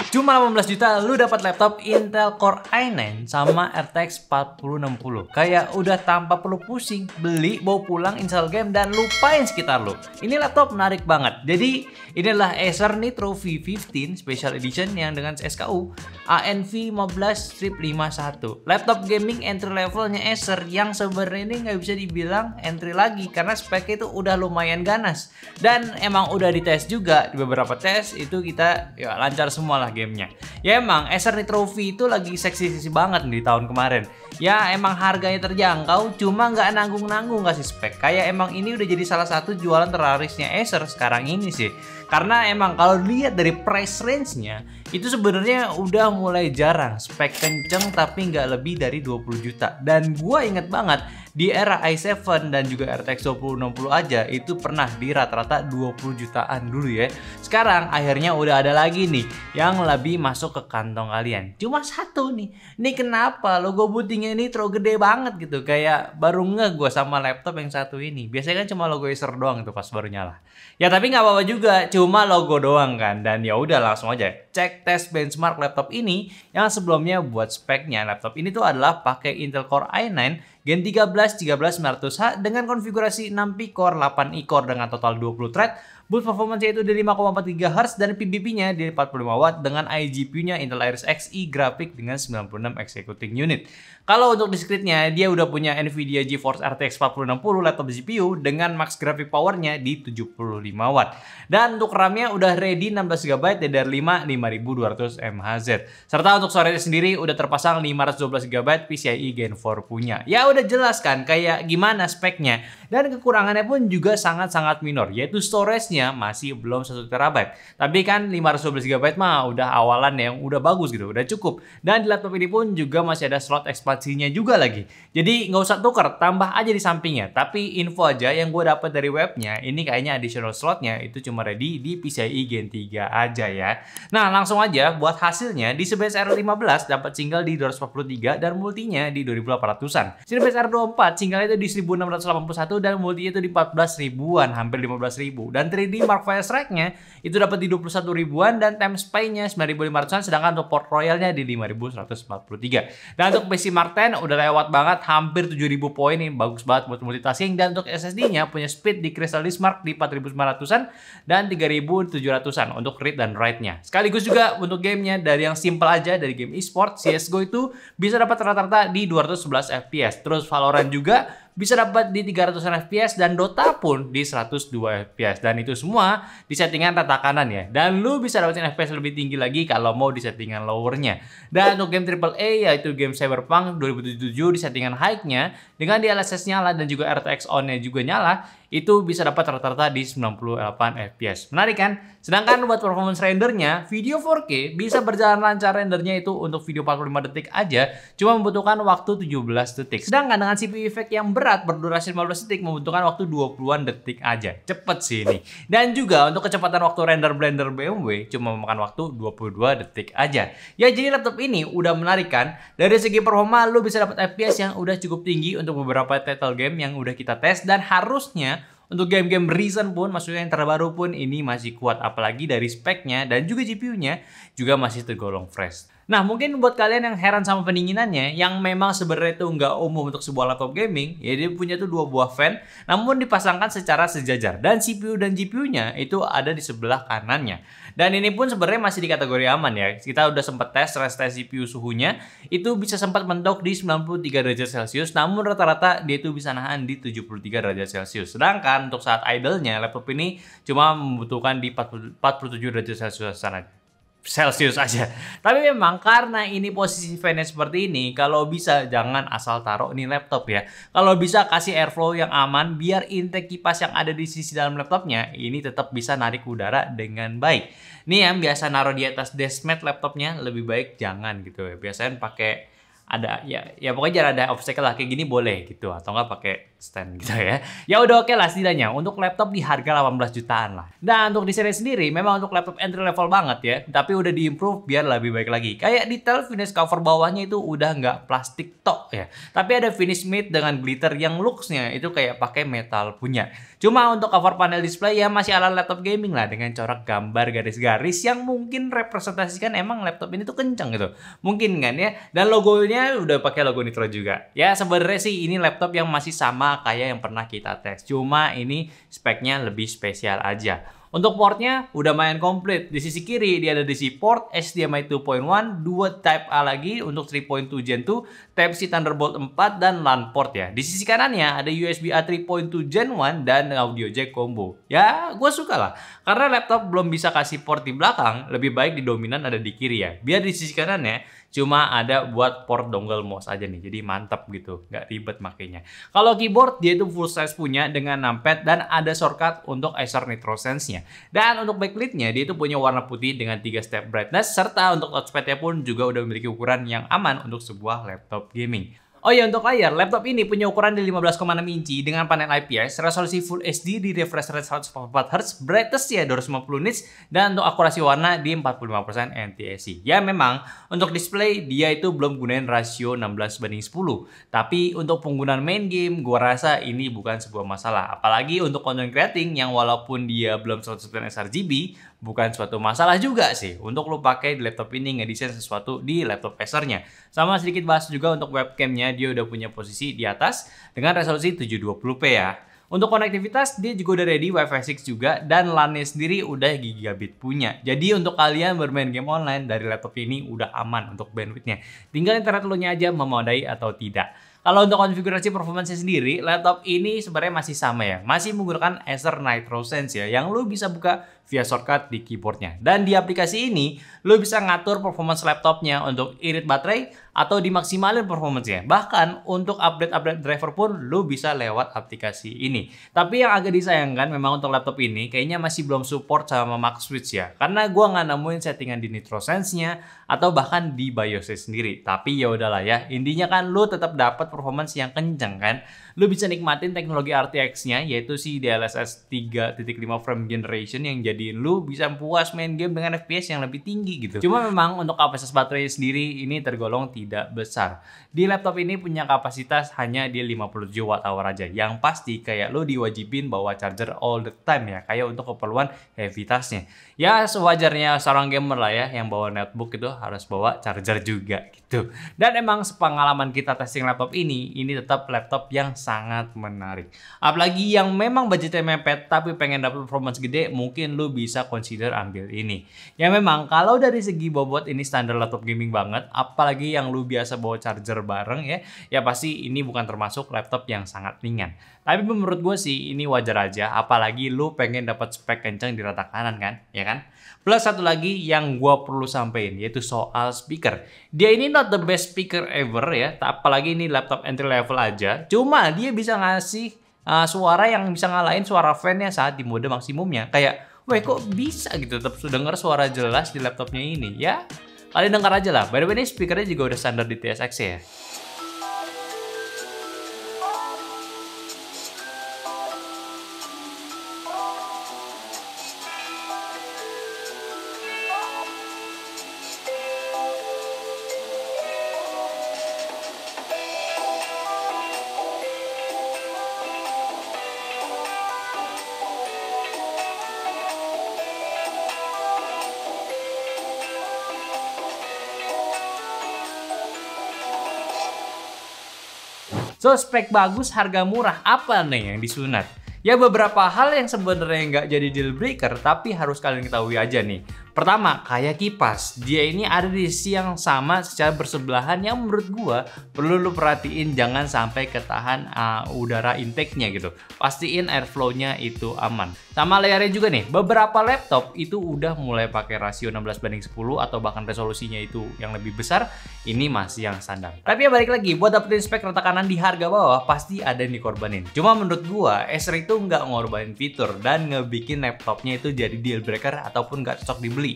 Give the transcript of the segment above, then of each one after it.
Cuma 18 juta lu dapat laptop Intel Core i9 sama RTX 4060. Kayak udah tanpa perlu pusing, beli, bawa pulang, install game dan lupain sekitar lu. Ini laptop menarik banget. Jadi inilah Acer Nitro V15 Special Edition yang dengan SKU ANV15-51. Laptop gaming entry levelnya Acer yang sebenarnya ini nggak bisa dibilang entry lagi karena speknya itu udah lumayan ganas. Dan emang udah dites juga di beberapa tes itu kita ya lancar semua lah gamenya. Ya emang Acer Nitro V itu lagi seksi-seksi banget di tahun kemarin. Ya emang harganya terjangkau, cuma nggak nanggung-nanggung kasih spek. Kayak emang ini udah jadi salah satu jualan terlarisnya Acer sekarang ini sih. Karena emang kalau lihat dari price range-nya itu sebenarnya udah mulai jarang spek kenceng tapi nggak lebih dari 20 juta. Dan gua inget banget di era i7 dan juga RTX 2060 aja itu pernah di rata-rata 20 jutaan dulu ya. Sekarang akhirnya udah ada lagi nih yang lebih masuk ke kantong kalian. Cuma satu nih. Ini kenapa logo putihnya ini terlalu gede banget gitu. Kayak baru ngeh gue sama laptop yang satu ini. Biasanya kan cuma logo Acer doang tuh pas baru nyala. Ya tapi nggak apa-apa juga, cuma logo doang kan. Dan ya udah langsung aja cek tes benchmark laptop ini yang sebelumnya buat speknya. Laptop ini tuh adalah pakai Intel Core i9 Gen 13 13900H dengan konfigurasi 6 P-core, 8 E-core dengan total 20 thread. Boot performance-nya itu di 5,4 GHz dan PBB-nya di 45 Watt dengan iGPU-nya Intel Iris Xe grafik dengan 96 executing unit. Kalau untuk discrete-nya, dia udah punya Nvidia GeForce RTX 4060 laptop GPU dengan max graphic power-nya di 75 Watt. Dan untuk RAM-nya udah ready 16 GB DDR5 5200 MHz. Serta untuk storage sendiri udah terpasang 512 GB PCIe Gen 4 punya. Ya udah jelas kan kayak gimana speknya. Dan kekurangannya pun juga sangat-sangat minor, yaitu storage-nya masih belum 1 TB. Tapi kan 512 GB mah udah awalan yang udah bagus gitu, udah cukup. Dan di laptop ini pun juga masih ada slot ekspansinya juga lagi. Jadi nggak usah tuker, tambah aja di sampingnya. Tapi info aja yang gue dapat dari webnya, ini kayaknya additional slotnya itu cuma ready di PCIe Gen 3 aja ya. Nah langsung aja buat hasilnya di Cinebench R15 dapat single di 243 dan multinya di 2800-an. Cinebench R24 single itu di 1681 dan multinya itu di 14 ribuan, hampir 15 ribu. Dan 3D Mark V Strike-nya itu dapat di 21 ribuan dan time spy-nya 9500-an, sedangkan untuk port royal-nya di 5143. Dan untuk PC Mark 10 udah lewat banget, hampir 7000 poin, ini bagus banget buat multitasking. Dan untuk SSD-nya punya speed di Crystal Disk Mark di 4900-an dan 3700-an untuk read dan write-nya. Sekaligus juga untuk gamenya dari yang simple aja, dari game e-sport, CSGO itu bisa dapat rata-rata di 211 FPS. Terus Valorant juga bisa dapat di 300-an FPS dan Dota pun di 102 FPS. Dan itu semua di settingan rata kanan ya. Dan lu bisa dapetin FPS lebih tinggi lagi kalau mau di settingan lowernya. Dan untuk game AAA yaitu game Cyberpunk 2077 di settingan high-nya dengan DLSS nyala dan juga RTX on-nya juga nyala, itu bisa dapat rata-rata di 98 FPS. Menarik kan? Sedangkan buat performance rendernya, video 4K bisa berjalan lancar rendernya itu untuk video 45 detik aja, cuma membutuhkan waktu 17 detik. Sedangkan dengan CPU efek yang berat berdurasi 15 detik membutuhkan waktu 20-an detik aja. Cepet sih ini. Dan juga untuk kecepatan waktu render Blender BMW cuma memakan waktu 22 detik aja. Ya jadi laptop ini udah menarik kan? Dari segi performa lu bisa dapat FPS yang udah cukup tinggi untuk beberapa title game yang udah kita tes, dan harusnya untuk game-game recent pun, maksudnya yang terbaru pun ini masih kuat, apalagi dari speknya dan juga GPU-nya juga masih tergolong fresh. Nah mungkin buat kalian yang heran sama pendinginannya, yang memang sebenarnya itu nggak umum untuk sebuah laptop gaming, ya dia punya tuh 2 buah fan, namun dipasangkan secara sejajar, dan CPU dan GPU-nya itu ada di sebelah kanannya. Dan ini pun sebenarnya masih di kategori aman ya. Kita udah sempat tes stress test CPU suhunya, itu bisa sempat mentok di 93 derajat Celcius, namun rata-rata dia itu bisa nahan di 73 derajat Celcius. Sedangkan untuk saat idle-nya, laptop ini cuma membutuhkan di 47 derajat Celcius aja. Tapi memang karena ini posisi fan-nya seperti ini, kalau bisa jangan asal taruh nih laptop ya. Kalau bisa kasih airflow yang aman biar intake kipas yang ada di sisi dalam laptopnya ini tetap bisa narik udara dengan baik. Nih yang biasa naruh di atas deskmat laptopnya lebih baik jangan gitu ya. Biasanya pakai ada ya pokoknya jangan ada obstacle lah kayak gini boleh gitu, atau enggak pakai stand gitu ya. Ya udah oke lah setidaknya untuk laptop di harga 18 jutaan lah. Dan untuk desainnya sendiri memang untuk laptop entry level banget ya, tapi udah diimprove biar lebih baik lagi. Kayak detail finish cover bawahnya itu udah nggak plastik tok ya, tapi ada finish matte dengan glitter yang looksnya itu kayak pakai metal punya. Cuma untuk cover panel display ya masih ala laptop gaming lah dengan corak gambar garis-garis yang mungkin representasikan emang laptop ini tuh kenceng gitu. Mungkin kan ya. Dan logonya udah pakai logo Nitro juga. Ya sebenarnya sih ini laptop yang masih sama kayak yang pernah kita tes. Cuma ini speknya lebih spesial aja. Untuk portnya udah main komplit. Di sisi kiri dia ada DC port, HDMI 2.1, 2 Type A lagi untuk 3.2 Gen 2, Type-C Thunderbolt 4 dan LAN port ya. Di sisi kanannya ada USB A 3.2 Gen 1 dan audio jack combo. Ya, gue suka lah. Karena laptop belum bisa kasih port di belakang, lebih baik di dominan ada di kiri ya. Biar di sisi kanannya cuma ada buat port dongle mouse aja nih, jadi mantap gitu, nggak ribet makainya. Kalau keyboard dia itu full size punya dengan numpad dan ada shortcut untuk Acer Nitro Sense-nya. Dan untuk backlit-nya dia itu punya warna putih dengan 3 step brightness, serta untuk touchpad-nya pun juga udah memiliki ukuran yang aman untuk sebuah laptop gaming. Oh ya, untuk layar, laptop ini punya ukuran di 15,6 inci dengan panel IPS, resolusi Full HD di refresh rate 144Hz, brightness-nya 250 nits, dan untuk akurasi warna di 45% NTSC. Ya memang, untuk display dia itu belum gunain rasio 16:10. Tapi untuk penggunaan main game, gua rasa ini bukan sebuah masalah. Apalagi untuk content creating yang walaupun dia belum 100% sRGB, bukan suatu masalah juga sih untuk lo pakai di laptop ini ngedesain sesuatu di laptop Acer-nya. Sama sedikit bahas juga untuk webcamnya, dia udah punya posisi di atas dengan resolusi 720p ya. Untuk konektivitas dia juga udah ready Wi-Fi 6 juga dan LAN-nya sendiri udah gigabit punya. Jadi untuk kalian bermain game online dari laptop ini udah aman untuk bandwidth-nya. Tinggal internet lo nya aja memadai atau tidak. Kalau untuk konfigurasi performance sendiri, laptop ini sebenarnya masih sama ya. Masih menggunakan Acer Nitro Sense ya, yang lo bisa buka via shortcut di keyboardnya. Dan di aplikasi ini, lo bisa ngatur performance laptopnya untuk irit baterai atau dimaksimalin performance-nya. Bahkan untuk update-update driver pun lo bisa lewat aplikasi ini. Tapi yang agak disayangkan memang untuk laptop ini kayaknya masih belum support sama Max Switch ya. Karena gua nggak nemuin settingan di Nitro Sense-nya atau bahkan di BIOS sendiri. Tapi ya udahlah ya, intinya kan lo tetap dapat performance yang kenceng kan. Lo bisa nikmatin teknologi RTX-nya yaitu si DLSS 3.5 frame generation yang jadiin lo bisa puas main game dengan FPS yang lebih tinggi gitu. Cuma memang untuk kapasitas baterai sendiri ini tergolong tidak besar. Di laptop ini punya kapasitas hanya di 57 Wh aja. Yang pasti kayak lo diwajibin bawa charger all the time ya, kayak untuk keperluan heavy task-nya. Ya sewajarnya seorang gamer lah ya yang bawa notebook itu harus bawa charger juga gitu. Dan emang sepengalaman kita testing laptop ini tetap laptop yang sangat menarik. Apalagi yang memang budgetnya mepet tapi pengen dapat performance gede, mungkin lu bisa consider ambil ini. Ya memang kalau dari segi bobot ini standar laptop gaming banget, apalagi yang lu biasa bawa charger bareng ya pasti ini bukan termasuk laptop yang sangat ringan. Tapi menurut gue sih ini wajar aja, apalagi lu pengen dapat spek kencang di rata kanan kan, ya kan? Plus satu lagi yang gue perlu sampein yaitu soal speaker. Dia ini not the best speaker ever ya, apalagi ini laptop entry level aja. Cuma dia bisa ngasih suara yang bisa ngalahin suara fan-nya saat di mode maksimumnya. Kayak, weh kok bisa gitu tetap denger suara jelas di laptopnya ini ya? Kalian dengar aja lah. By the way ini speakernya juga udah standar di TSX ya. So, spek bagus, harga murah, apa nih yang disunat? Ya beberapa hal yang sebenarnya nggak jadi deal breaker, tapi harus kalian ketahui aja nih. Pertama, kayak kipas. Dia ini ada di sisi yang sama secara bersebelahan yang menurut gua perlu lu perhatiin jangan sampai ketahan udara intake-nya gitu. Pastiin airflow-nya itu aman. Sama layarnya juga nih, beberapa laptop itu udah mulai pakai rasio 16:10 atau bahkan resolusinya itu yang lebih besar, ini masih yang standar. Tapi ya balik lagi, buat dapetin spek rata kanan di harga bawah pasti ada yang dikorbanin. Cuma menurut gua, Acer itu nggak ngorbanin fitur dan ngebikin laptopnya itu jadi deal breaker ataupun nggak cocok dibeli.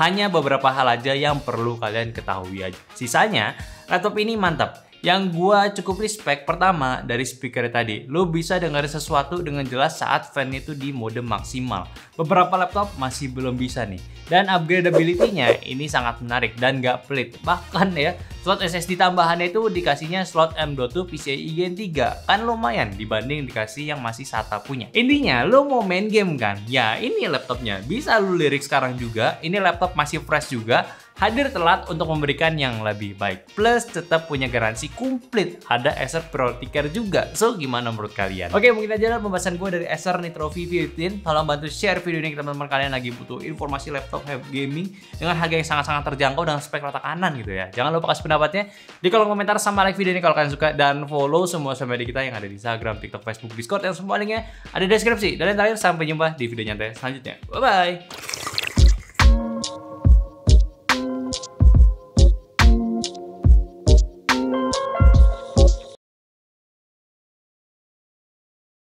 Hanya beberapa hal aja yang perlu kalian ketahui aja. Sisanya, laptop ini mantap. Yang gua cukup respect pertama dari speaker tadi, lo bisa dengerin sesuatu dengan jelas saat fan-nya itu di mode maksimal. Beberapa laptop masih belum bisa nih. Dan upgradability-nya ini sangat menarik dan gak pelit. Bahkan ya, slot SSD tambahannya itu dikasihnya slot M.2 PCIe Gen 3. Kan lumayan dibanding dikasih yang masih SATA punya. Intinya, lo mau main game kan? Ya ini laptopnya. Bisa lo lirik sekarang juga. Ini laptop masih fresh juga. Hadir telat untuk memberikan yang lebih baik. Plus tetap punya garansi komplit. Ada Acer Priority Care juga. So gimana menurut kalian? Oke, mungkin aja lah pembahasan gue dari Acer Nitro V15. Tolong bantu share video ini ke teman-teman kalian lagi butuh informasi laptop heavy gaming dengan harga yang sangat-sangat terjangkau dan spek rata kanan gitu ya. Jangan lupa kasih pendapatnya di kolom komentar sama like video ini kalau kalian suka, dan follow semua sosial media kita yang ada di Instagram, TikTok, Facebook, Discord, yang semua linknya ada di deskripsi. Dan yang terakhir, sampai jumpa di video nyantai selanjutnya. Bye bye.